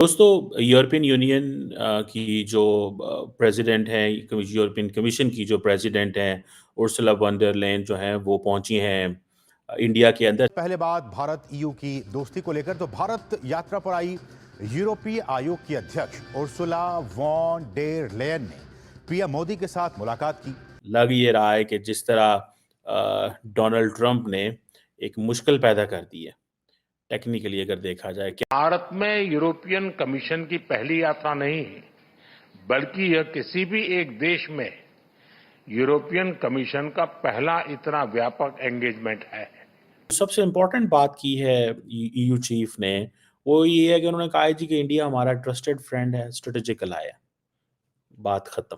दोस्तों European union की जो प्रेसिडेंट हैं यूरोपियन कमीशन की जो प्रेसिडेंट हैं उर्सुला वॉन डर लेyen जो हैं वो पहुंची हैं इंडिया के अंदर। पहले बात भारत ईयू की दोस्ती को लेकर तो भारत यात्रा पर आई यूरोपीय आयोग की अध्यक्ष उर्सुला वॉन डेर लेyen ने पीएम मोदी के साथ मुलाकात की। लग ये रहा है कि जिस तरह डोनाल्ड ट्रंप ने एक मुश्किल पैदा कर दी है टेक्निकली अगर देखा जाए कि भारत में यूरोपियन कमीशन की पहली यात्रा नहीं बल्कि यह किसी भी एक देश में यूरोपियन कमीशन का पहला इतना व्यापक एंगेजमेंट है। सबसे इम्पोर्टेंट बात की है ईयू चीफ ने वो ये है कि उन्होंने कहा है जी कि इंडिया हमारा ट्रस्टेड फ्रेंड है, स्ट्रेटेजिक अलाय है, बात खत्म।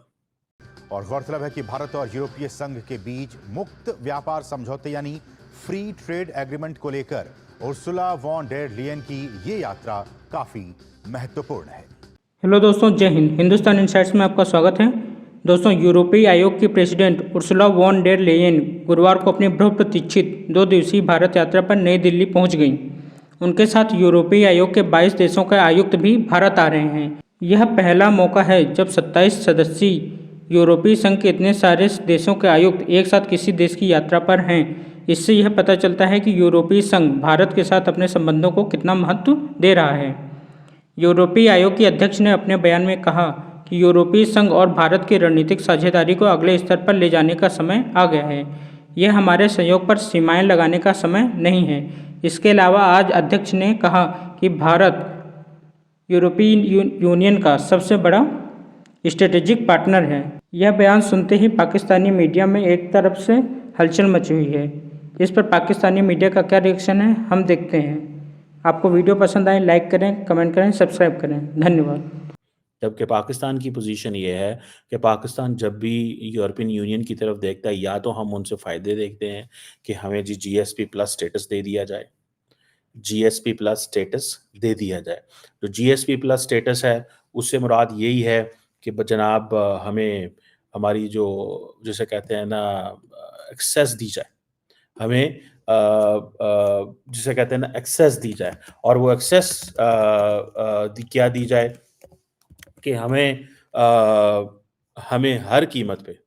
और गौरतलब है कि भारत और यूरोपीय संघ के बीच मुक्त व्यापार समझौते यानी फ्री ट्रेड एग्रीमेंट को लेकर उर्सुला वॉन डेर लेyen की ये यात्रा काफी महत्वपूर्ण है। हेलो दोस्तों, जय हिंद। हिंदुस्तान इनसाइट्स में आपका स्वागत है। दोस्तों, यूरोपीय आयोग की प्रेसिडेंट उर्सुला वॉन डेर लेyen गुरुवार को अपनी बहुप्रतीक्षित 2 दिवसीय भारत यात्रा पर नई दिल्ली पहुंच गईं। उनके साथ यूरोपीय आयोग के 22 देशों के आयुक्त भी भारत आ रहे हैं। यह पहला मौका है जब 27 सदस्यीय यूरोपीय संघ के इतने सारे देशों के आयुक्त एक साथ किसी देश की यात्रा पर हैं। इससे यह पता चलता है कि यूरोपीय संघ भारत के साथ अपने संबंधों को कितना महत्व दे रहा है। यूरोपीय आयोग के अध्यक्ष ने अपने बयान में कहा कि यूरोपीय संघ और भारत की रणनीतिक साझेदारी को अगले स्तर पर ले जाने का समय आ गया है। यह हमारे सहयोग पर सीमाएं लगाने का समय नहीं है। इसके अलावा आज अध्यक्ष ने कहा कि भारत यूरोपीय यूनियन का सबसे बड़ा स्ट्रेटेजिक पार्टनर है। यह बयान सुनते ही पाकिस्तानी मीडिया में एक तरफ से हलचल मची हुई है। इस पर पाकिस्तानी मीडिया का क्या रिएक्शन है, हम देखते हैं। आपको वीडियो पसंद आए लाइक करें, कमेंट करें, सब्सक्राइब करें। धन्यवाद। जबकि पाकिस्तान की पोजीशन ये है कि पाकिस्तान जब भी यूरोपियन यूनियन की तरफ देखता है या तो हम उनसे फ़ायदे देखते हैं कि हमें जी जीएसपी प्लस स्टेटस दे दिया जाए, जीएसपी प्लस स्टेटस दे दिया जाए। जो जीएसपी प्लस स्टेटस है उससे मुराद यही है कि जनाब हमें हमारी जो जिसे कहते हैं ना एक्सेस दी जाए, हमें जिसे कहते हैं ना एक्सेस दी जाए। और वो एक्सेस क्या दी जाए कि हमें हर कीमत पे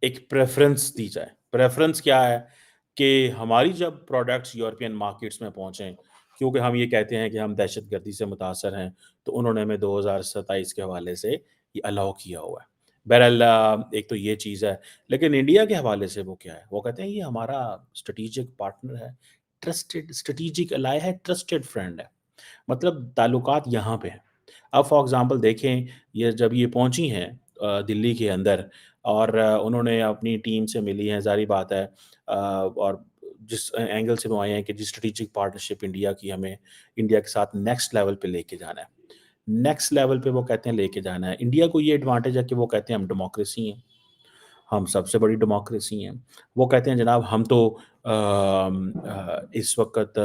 एक प्रेफ़रेंस दी जाए। प्रेफ़रेंस क्या है कि हमारी जब प्रोडक्ट्स यूरोपियन मार्केट्स में पहुँचें, क्योंकि हम ये कहते हैं कि हम दहशतगर्दी से मुतासर हैं, तो उन्होंने हमें 2027 के हवाले से ये अलाउ किया हुआ है। बहरहाल एक तो ये चीज़ है, लेकिन इंडिया के हवाले से वो क्या है? वो कहते हैं ये हमारा स्ट्रेटेजिक पार्टनर है, ट्रस्टेड स्ट्रेटेजिक अलाय है, ट्रस्टेड फ्रेंड है। मतलब ताल्लुकात यहाँ पे हैं। अब फॉर एग्ज़ाम्पल देखें, ये जब ये पहुँची हैं दिल्ली के अंदर और उन्होंने अपनी टीम से मिली हैं, ज़ाहिर बात है और जिस एंगल से वो आए हैं कि जी स्ट्रेटेजिक पार्टनरशिप इंडिया की हमें इंडिया के साथ नेक्स्ट लेवल पे लेके जाना है। नेक्स्ट लेवल पे वो कहते हैं लेके जाना है। इंडिया को ये एडवांटेज है कि वो कहते हैं हम डेमोक्रेसी हैं, हम सबसे बड़ी डेमोक्रेसी हैं। वो कहते हैं जनाब हम तो इस वक़्त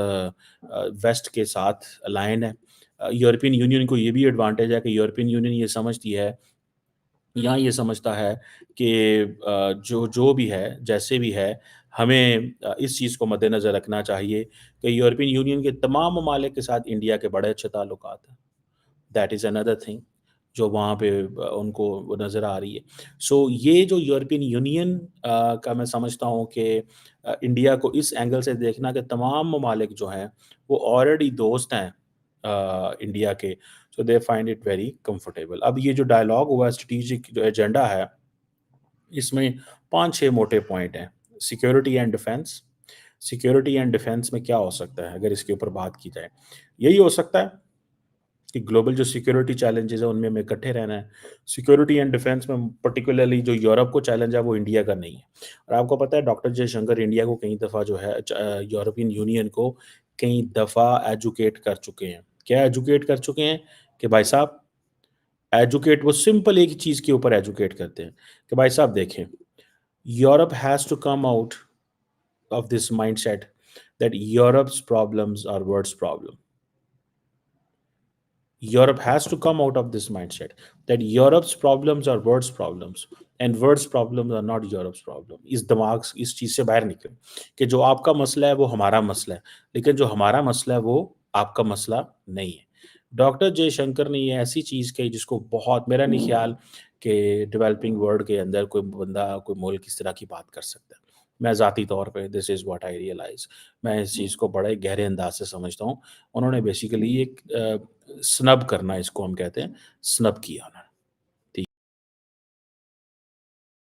वेस्ट के साथ अलाइन है। यूरोपियन यूनियन को ये भी एडवांटेज है कि यूरोपियन यूनियन ये समझती है या ये समझता है कि जो भी है, जैसे भी है, हमें इस चीज़ को मद्देनज़र रखना चाहिए कि यूरोपियन यूनियन के तमाम ममालिक के साथ इंडिया के बड़े अच्छे ताल्लुकात हैं। दैट इज़ अनदर थिंग जो वहाँ पे उनको वो नज़र आ रही है। सो ये जो यूरोपियन यूनियन का मैं समझता हूँ कि इंडिया को इस एंगल से देखना कि तमाम ममालिक जो हैं, वो ऑलरेडी दोस्त हैं इंडिया के, so they find it very comfortable. अब ये जो डायलॉग हुआ स्ट्रेटेजिक जो एजेंडा है, इसमें 5-6 मोटे पॉइंट हैं। Security and defence, security and defence में क्या हो सकता है अगर इसके ऊपर बात की जाए? यही हो सकता है कि ग्लोबल जो सिक्योरिटी चैलेंजेस है उनमें हमें इकट्ठे रहना है। सिक्योरिटी एंड डिफेंस में पर्टिकुलरली जो यूरोप को चैलेंज है वो इंडिया का नहीं है। और आपको पता है डॉक्टर जयशंकर इंडिया को कई दफ़ा जो है यूरोपियन यूनियन को कई दफ़ा एजुकेट कर चुके हैं। क्या एजुकेट कर चुके हैं? कि भाई साहब एजुकेट वो सिंपल एक ही चीज़ के ऊपर एजुकेट करते हैं कि भाई साहब देखें, Europe has to come out of this mindset that Europe's problems are world's problems. Europe has to come out of this mindset that Europe's problems are world's problems and world's problems are not Europe's problem. इस दिमाग इस चीज़ से बाहर निकले कि जो आपका मसला है वो हमारा मसला है, लेकिन जो हमारा मसला है वो आपका मसला नहीं है। डॉक्टर जयशंकर ने ये ऐसी चीज़ कही जिसको बहुत, मेरा नहीं ख्याल कि डेवलपिंग वर्ल्ड के अंदर कोई बंदा, कोई मुल्क इस तरह की बात कर सकता है। मैं ज़ाती तौर पे this is what I realise, मैं इस चीज़ को बड़े गहरे अंदाज़ से समझता हूँ। उन्होंने बेसिकली एक स्नब करना, इसको हम कहते हैं, स्नब किया।